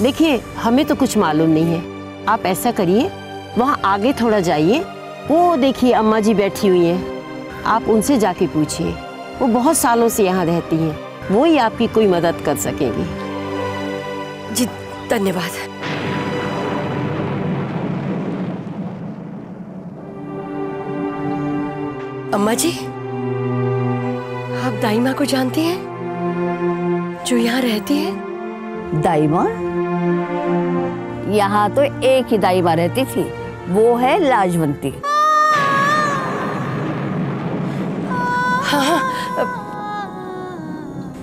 देखिए हमें तो कुछ मालूम नहीं है। आप ऐसा करिए, वहाँ आगे थोड़ा जाइए, वो देखिए अम्मा जी बैठी हुई हैं, आप उनसे जाके पूछिए। वो बहुत सालों से यहाँ रहती हैं, वो ही आपकी कोई मदद कर सकेंगी। जी धन्यवाद। अम्मा जी, आप दाई माँ को जानती हैं जो यहाँ रहती है? दाई माँ? यहाँ तो एक ही दाई माँ रहती थी, वो है लाजवंती। हाँ,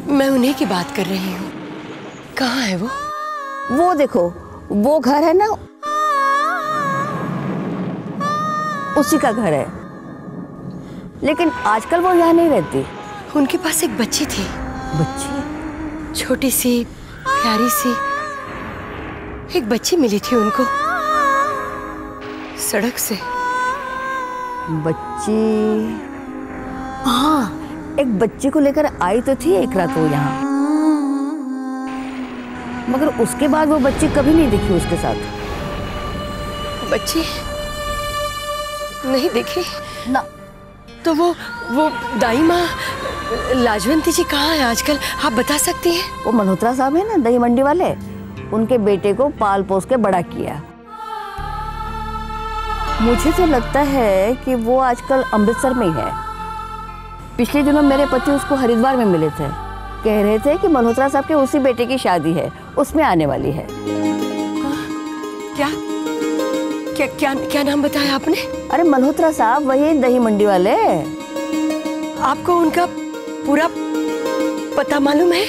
मैं उन्हीं की बात कर रही हूँ। कहाँ है वो? वो देखो, वो घर है ना, उसी का घर है, लेकिन आजकल वो यहाँ नहीं रहती। उनके पास एक बच्ची थी। बच्ची? छोटी सी प्यारी सी एक बच्ची मिली थी उनको सड़क से। बच्ची? हाँ, एक बच्ची को लेकर आई तो थी एक रात वो यहाँ, मगर उसके बाद वो बच्ची कभी नहीं दिखी उसके साथ। बच्ची नहीं दिखी ना। तो वो दाई माँ लाजवंती जी कहाँ है आजकल, आप बता सकती हैं? वो मल्होत्रा साहब है ना, दही मंडी वाले, उनके बेटे को पाल पोस के बड़ा किया। मुझे तो लगता है कि वो आजकल अमृतसर में ही है। पिछले दिनों मेरे पति उसको हरिद्वार में मिले थे, कह रहे थे कि मल्होत्रा साहब के उसी बेटे की शादी है, उसमें आने वाली है। क्या क्या क्या क्या नाम बताया आपने? अरे मल्होत्रा साहब, वही दही मंडी वाले। आपको उनका पूरा पता मालूम है?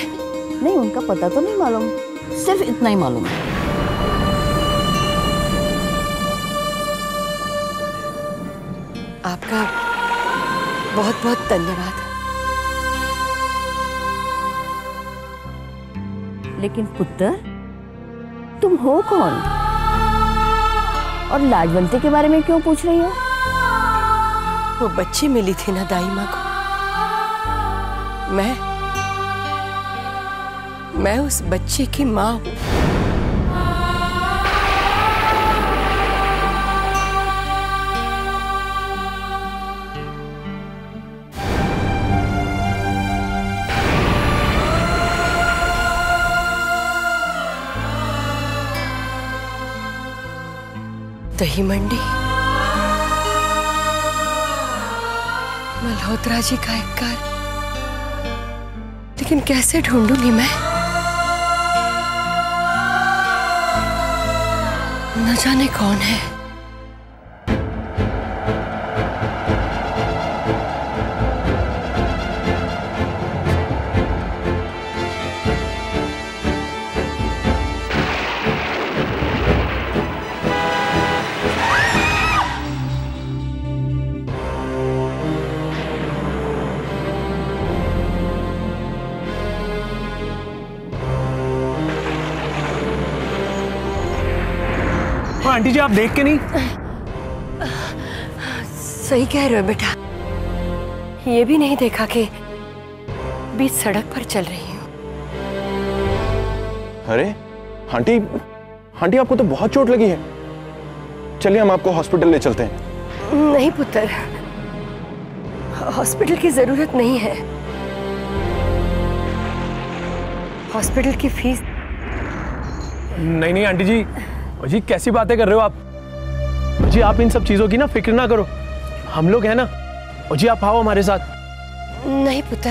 नहीं, उनका पता तो नहीं मालूम, सिर्फ इतना ही मालूम है। आपका बहुत बहुत धन्यवाद। लेकिन पुत्र, तुम हो कौन और लाजवंती के बारे में क्यों पूछ रही हो? वो बच्ची मिली थी ना दाई माँ को, मैं उस बच्चे की माँ हूँ। दही मंडी, मल्होत्रा जी का एक घर, लेकिन कैसे ढूंढूंगी मैं? न जाने कौन है। आंटी जी, आप देख के नहीं? सही कह रहे हो बेटा, ये भी नहीं देखा कि बीच सड़क पर चल रही हूँ। अरे आंटी, आंटी आपको तो बहुत चोट लगी है। चलिए हम आपको हॉस्पिटल ले चलते हैं। नहीं पुत्र, हॉस्पिटल की जरूरत नहीं है। हॉस्पिटल की फीस। नहीं नहीं आंटी जी, जी कैसी बातें कर रहे हो आप? जी आप इन सब चीजों की ना फिक्र ना करो, हम लोग हैं ना। और जी आप आओ हमारे साथ। नहीं पुत्र,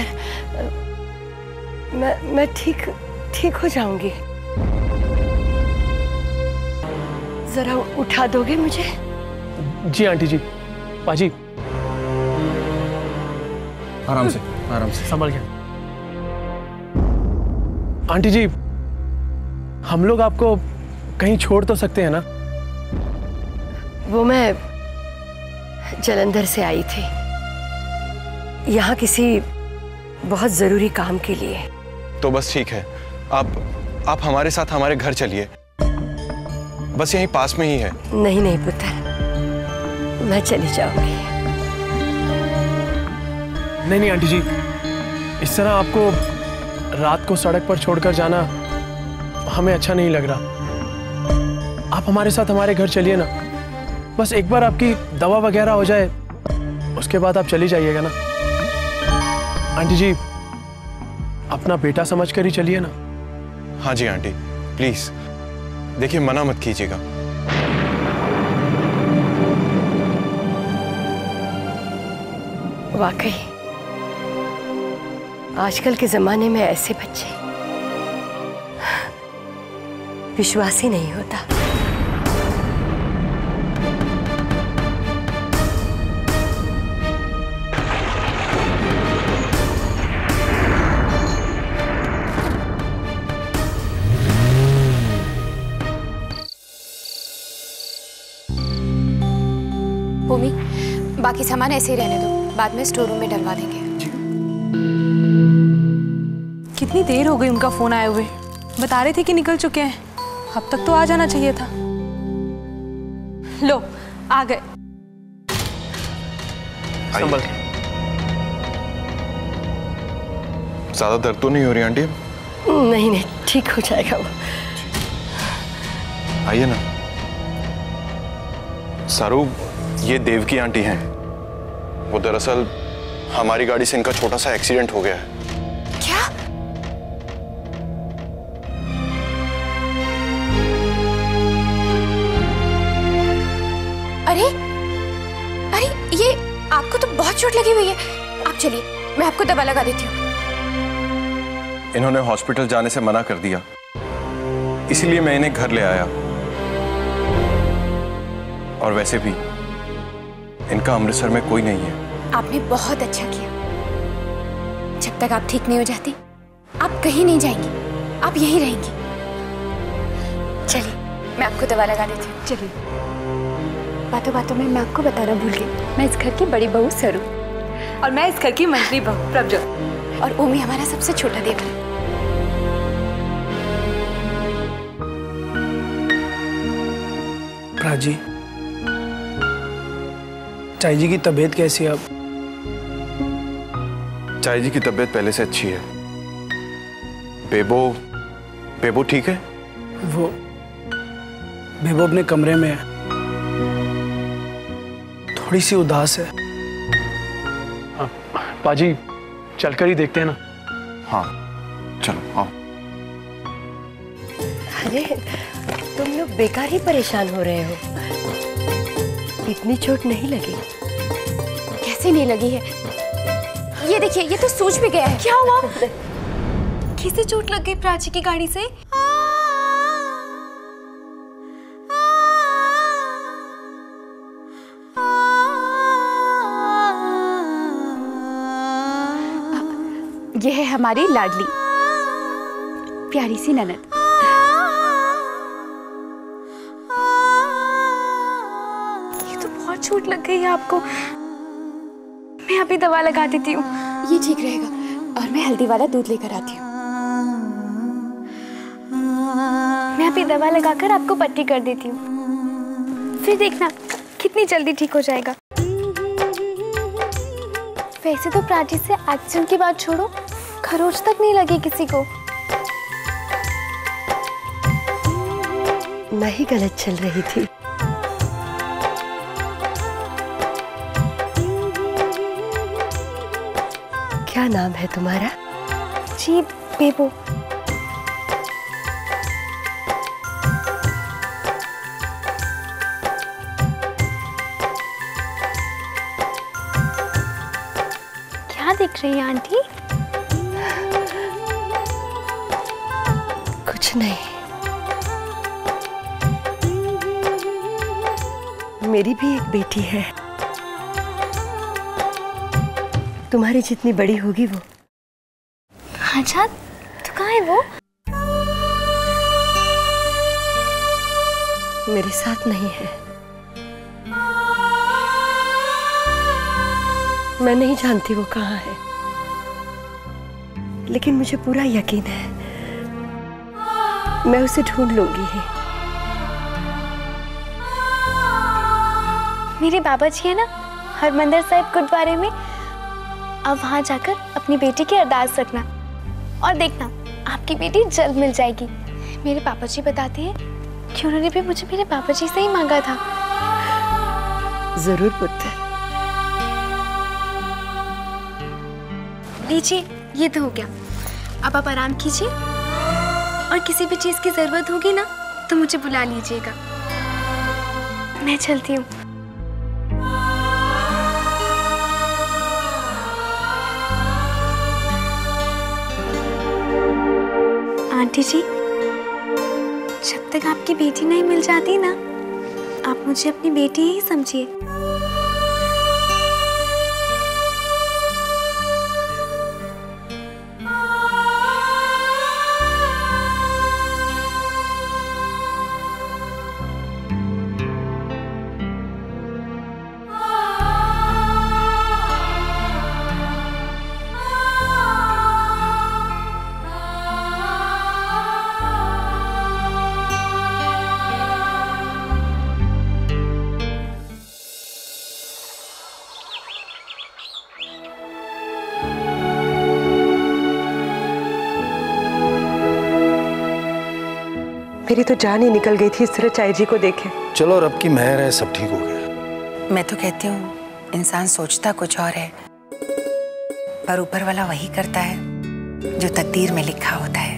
मैं ठीक हो जाऊंगी। जरा उठा दोगे मुझे? जी आंटी जी। पाजी आराम से संभल के। आंटी जी, हम लोग आपको कहीं छोड़ तो सकते हैं ना? वो मैं जालंधर से आई थी, यहाँ किसी बहुत जरूरी काम के लिए। तो बस ठीक है, आप हमारे साथ हमारे घर चलिए, बस यहीं पास में ही है। नहीं नहीं पुत्र, मैं चली जाऊंगी। नहीं नहीं आंटी जी, इस तरह आपको रात को सड़क पर छोड़कर जाना हमें अच्छा नहीं लग रहा। आप हमारे साथ हमारे घर चलिए ना, बस एक बार आपकी दवा वगैरह हो जाए, उसके बाद आप चली जाइएगा ना। आंटी जी, अपना बेटा समझ कर ही चलिए ना। हाँ जी आंटी, प्लीज देखिए, मना मत कीजिएगा। वाकई आजकल के जमाने में ऐसे बच्चे, विश्वास ही नहीं होता। भूमि, बाकी सामान ऐसे ही रहने दो, बाद में स्टोर रूम में डलवा देंगे। कितनी देर हो गई उनका फोन आए हुए, बता रहे थे कि निकल चुके हैं। अब तक तो आ जाना चाहिए था। लो आ गए। संभल। ज्यादा दर्द तो नहीं हो रही आंटी? नहीं नहीं, ठीक हो जाएगा वो। आइए ना। सारू, ये देवकी आंटी हैं। वो दरअसल हमारी गाड़ी से इनका छोटा सा एक्सीडेंट हो गया है। क्या? अरे अरे, ये आपको तो बहुत चोट लगी हुई है। आप चलिए, मैं आपको दवा लगा देती हूँ। इन्होंने हॉस्पिटल जाने से मना कर दिया, इसलिए मैं इन्हें घर ले आया। और वैसे भी इनका अमृतसर में कोई नहीं है। आपने बहुत अच्छा किया। जब तक आप ठीक नहीं हो जाती, आप कहीं नहीं जाएंगी, आप यहीं रहेंगी। चलिए, मैं आपको दवा लगा देती हूँ। चलिए। बातों बातों में मैं आपको बताना भूल गई, मैं इस घर की बड़ी बहू सरू, और मैं इस घर की मंझली बहू प्रभजोत, और ओमी हमारा सबसे छोटा देवर है। प्राची, चाई जी की तबीयत कैसी है अब? चाई जी की तबीयत पहले से अच्छी है। बेबो ठीक है? वो बेबो अपने कमरे में है, थोड़ी सी उदास है। पाजी, चलकर ही देखते हैं ना। हाँ चलो आओ। अरे तुम लोग बेकार ही परेशान हो रहे हो, इतनी चोट नहीं लगी। कैसे नहीं लगी है? ये देखिए, ये तो सूज भी गया है। क्या हुआ? किसे चोट लग गई प्राची की गाड़ी से? ये है हमारी लाडली प्यारी सी ननद। ये तो बहुत चोट लग गई है आपको। मैं अभी दवा लगा देती हूँ। ये ठीक रहेगा, और मैं हल्दी वाला दूध लेकर आती हूँ। मैं अभी दवा लगाकर आपको पट्टी कर देती हूँ, फिर देखना कितनी जल्दी ठीक हो जाएगा। वैसे तो प्राची से एक्सीडेंट की बात छोड़ो, खरोच तक नहीं लगी किसी को। मैं ही गलत चल रही थी। क्या नाम है तुम्हारा? जी बेबो। क्या दिख रही है आंटी? कुछ नहीं, मेरी भी एक बेटी है, तुम्हारी जितनी बड़ी होगी वो। अच्छा, तो कहाँ है वो? मेरे साथ नहीं है। मैं नहीं जानती वो कहाँ है, लेकिन मुझे पूरा यकीन है मैं उसे ढूंढ लूंगी ही। मेरे बाबा जी है ना हरमंदिर साहिब गुरुद्वारे में, अब वहां जाकर अपनी बेटी की अरदास रखना और देखना आपकी बेटी जल्द मिल जाएगी। मेरे पापा जी बताते हैं कि उन्होंने भी मुझे मेरे पापा जी से ही मांगा था। जरूर पुत्र। लीजिए, ये तो हो गया। अब आप आराम कीजिए और किसी भी चीज की जरूरत होगी ना तो मुझे बुला लीजिएगा। मैं चलती हूँ। आंटी जी, जब तक आपकी बेटी नहीं मिल जाती ना, आप मुझे अपनी बेटी ही समझिए। मेरी तो जान ही निकल गई थी इस तरह चाय जी को देखे। चलो रब की मेहर है, सब ठीक हो गया। मैं तो कहती हूँ इंसान सोचता कुछ और है, पर ऊपर वाला वही करता है जो तकदीर में लिखा होता है।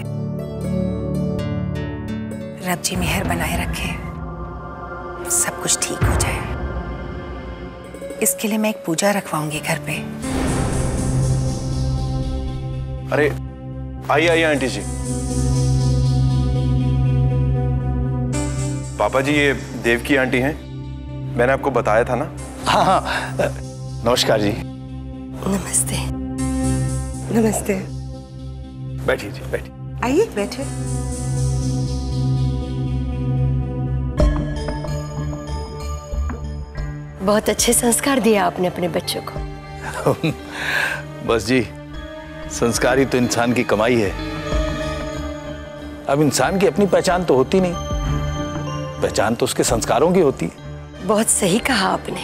रब जी मेहर बनाए रखे, सब कुछ ठीक हो जाए। इसके लिए मैं एक पूजा रखवाऊंगी घर पे। अरे आइए आइए आंटी जी। पापा जी, ये देव की आंटी हैं, मैंने आपको बताया था ना। हाँ हाँ, नमस्कार जी। नमस्ते। नमस्ते। बैठिए जी, बैठिए। आइए बैठे। बहुत अच्छे संस्कार दिए आपने अपने बच्चों को। बस जी, संस्कार ही तो इंसान की कमाई है। अब इंसान की अपनी पहचान तो होती नहीं, पहचान तो उसके संस्कारों की होती है। बहुत सही कहा आपने।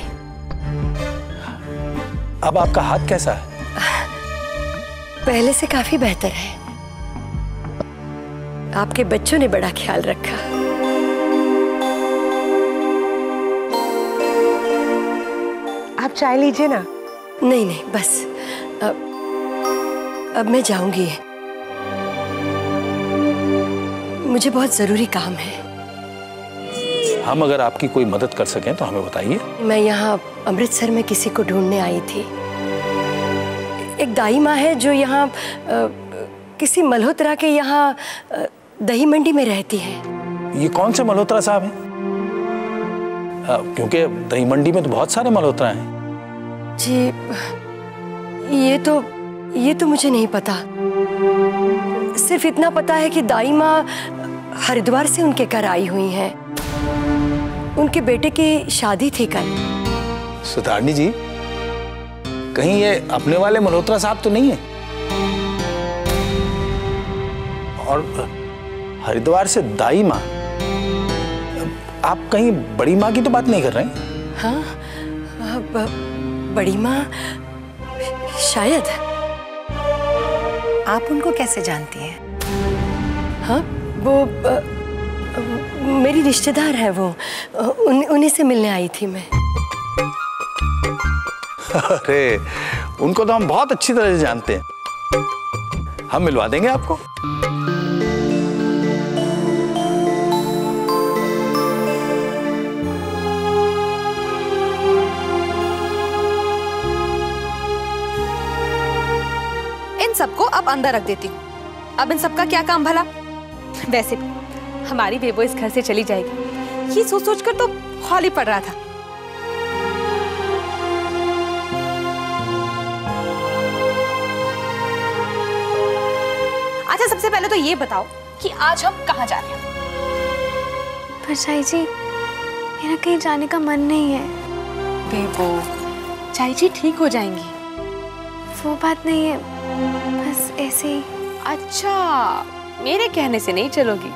अब आपका हाथ कैसा है? पहले से काफी बेहतर है। आपके बच्चों ने बड़ा ख्याल रखा। आप चाय लीजिए ना। नहीं नहीं, बस अब मैं जाऊंगी। मुझे बहुत जरूरी काम है। हम अगर आपकी कोई मदद कर सकें तो हमें बताइए। मैं यहाँ अमृतसर में किसी को ढूंढने आई थी। एक दाई माँ है जो यहाँ किसी मल्होत्रा के यहाँ दही मंडी में रहती है। ये कौन से मल्होत्रा साहब हैं? क्योंकि दही मंडी में तो बहुत सारे मल्होत्रा हैं। जी, ये तो मुझे नहीं पता। सिर्फ इतना पता है कि दाई माँ हरिद्वार से उनके घर आई हुई हैं। उनके बेटे की शादी थी कल। सुधारनी जी, कहीं ये अपने वाले मल्होत्रा साहब तो नहीं है? और हरिद्वार से दाई माँ, आप कहीं बड़ी माँ की तो बात नहीं कर रहे हैं? हाँ, बड़ी माँ शायद। आप उनको कैसे जानती हैं? हाँ, वो मेरी रिश्तेदार है। वो उन्हीं से मिलने आई थी मैं। अरे, उनको तो हम बहुत अच्छी तरह से जानते हैं। हम मिलवा देंगे आपको। इन सबको अब अंदर रख देती हूँ। अब इन सबका क्या काम भला? वैसे भी हमारी बेबो इस घर से चली जाएगी, ये सोच सोच कर तो हौल ही पड़ रहा था। अच्छा, सबसे पहले तो ये बताओ कि आज हम कहाँ जा रहे हैं? परछाई जी, मेरा कहीं जाने का मन नहीं है। बेबो, चाई जी ठीक हो जाएंगी। वो बात नहीं है, बस ऐसे ही। अच्छा, मेरे कहने से नहीं चलोगी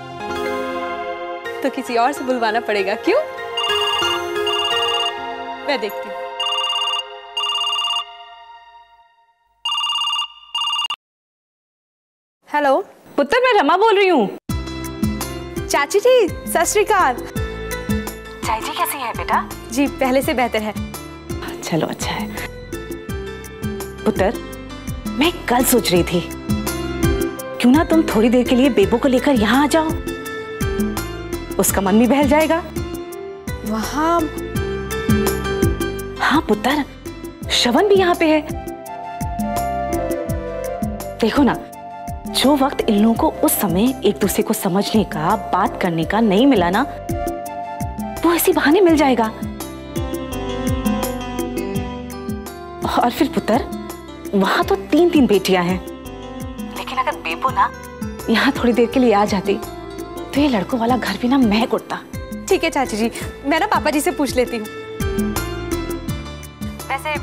तो किसी और से बुलवाना पड़ेगा। क्यों? मैं देखती हूँ। हेलो पुत्र, मैं रमा बोल रही हूँ। चाची जी सत श्री अकाल। चाची जी कैसी है बेटा? जी पहले से बेहतर है। चलो अच्छा है। पुत्र, मैं कल सोच रही थी क्यों ना तुम थोड़ी देर के लिए बेबो को लेकर यहाँ आ जाओ, उसका मन भी बहल जाएगा। वहाँ? हाँ पुत्र, श्रवण भी यहाँ पे है। देखो ना, जो वक्त इन लोगों को उस समय एक दूसरे को समझने का, बात करने का नहीं मिला ना, वो इसी बहाने मिल जाएगा। और फिर पुत्र, वहां तो 3 बेटियां हैं, लेकिन अगर बेबो ना यहाँ थोड़ी देर के लिए आ जाती तो ये लड़कों वाला घर भी ना महक उठता। ठीक है चाची जी, मैं ना पापा जी से पूछ लेती हूँ। वैसे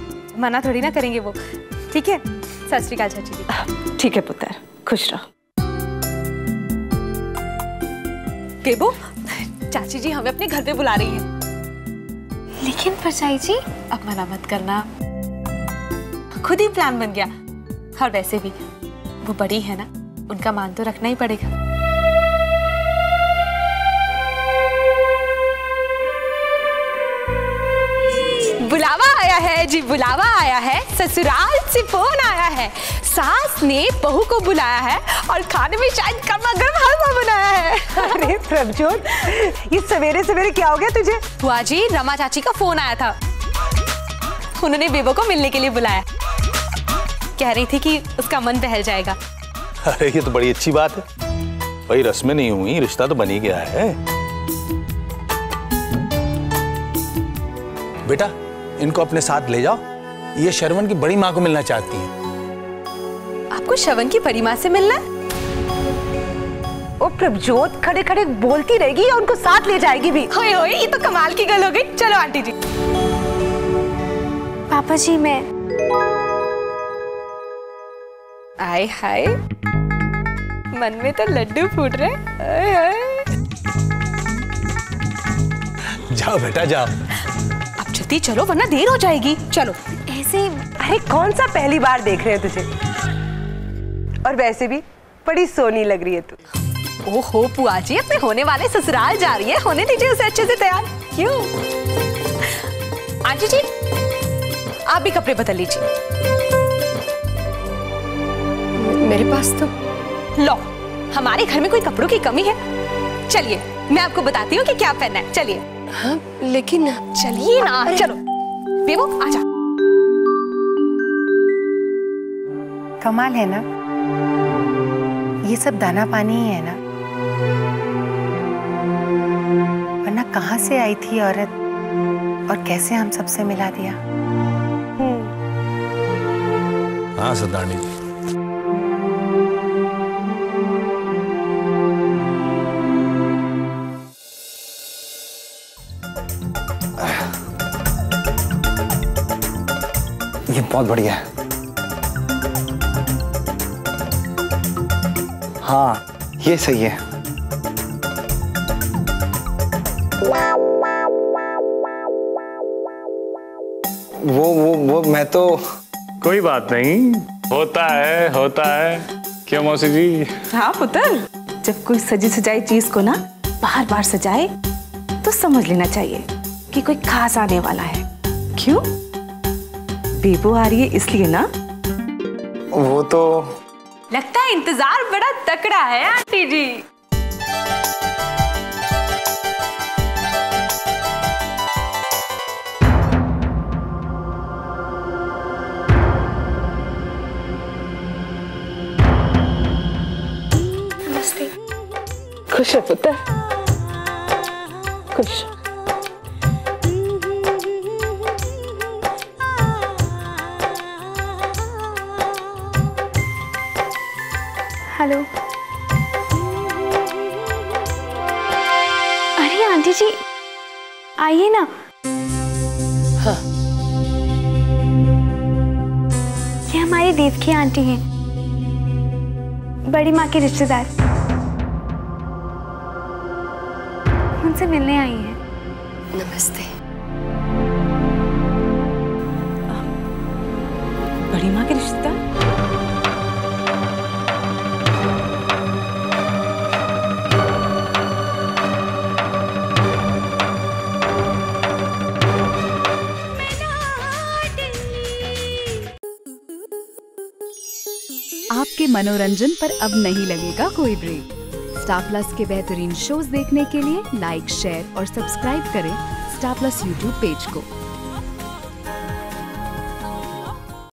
मना थोड़ी ना करेंगे वो। ठीक है, सत श्री अकाल चाची जी। ठीक है पुत्र, खुश रहो। बेबो, चाची जी हमें अपने घर पे बुला रही हैं। लेकिन परछाई जी, अब मना मत करना, खुद ही प्लान बन गया। और वैसे भी वो बड़ी है ना, उनका मान तो रखना ही पड़ेगा। बुलावा आया है जी, बुलावा आया है। ससुराल से फोन आया है। सास ने बहू को बुलाया है और खाने में शायद गर्मा-गर्म हलवा बनाया है। अरे प्रभजोत, ये सवेरे सवेरे क्या हो गया तुझे? बुआ जी, रमा चाची का फोन आया था। उन्होंने बेबो को मिलने के लिए बुलाया। कह रही थी कि उसका मन बहल जाएगा। अरे ये तो बड़ी अच्छी बात है भाई, रस्में नहीं हुई, रिश्ता तो बन ही गया है। बेटा, इनको अपने साथ ले जाओ, ये श्रवण की बड़ी माँ को मिलना चाहती हैं। आपको श्रवण की बड़ी माँ से मिलना है? ओ प्रभजोत, खड़े खड़े बोलती रहेगी या उनको साथ ले जाएगी भी? होए होए, ये तो कमाल की गल हो गई। चलो आंटी जी। पापा जी मैं। आय हाय, मन में तो लड्डू फूट रहे। आय हाय। जाओ बेटा जाओ। अब जल्दी चलो वरना देर हो जाएगी। चलो। ऐसे? अरे कौन सा पहली बार देख रहे हो तुझे? और वैसे भी बड़ी सोनी लग रही है तू। ओहो पुआ जी, अपने होने वाले ससुराल जा रही है, होने दीजिए उसे अच्छे से तैयार। क्यों? आंटी जी, आप भी कपड़े बदल लीजिए। मेरे पास तो लो, हमारे घर में कोई कपड़ों की कमी है? चलिए मैं आपको बताती हूँ कि क्या पहनना है। चलिए। हाँ लेकिन चलिए ना, चलो। बेबो आजा। कमाल है ना, ये सब दाना पानी ही है ना, वरना कहाँ से आई थी औरत और कैसे हम सबसे मिला दिया। हाँ सदानी जी, ये बहुत बढ़िया है। हाँ ये सही है। वो मैं तो। कोई बात नहीं, होता है। क्यों मौसी जी? हाँ पुत्र, जब कोई सजी सजाई चीज को ना बार बार सजाए तो समझ लेना चाहिए कि कोई खास आने वाला है। क्यों? बेबो आ रही है इसलिए ना। वो तो लगता है इंतजार बड़ा तकड़ा है आंटी जी। नमस्ते। खुश है पुत्र, खुश। हेलो। अरे आंटी जी आइए ना। हाँ। ये हमारी देव की आंटी हैं, बड़ी माँ की रिश्तेदार। उनसे मिलने आई हैं। नमस्ते। बड़ी माँ के रिश्तेदार? मनोरंजन पर अब नहीं लगेगा कोई ब्रेक। स्टार प्लस के बेहतरीन शोज देखने के लिए लाइक, शेयर और सब्सक्राइब करें स्टार प्लस यूट्यूब पेज को।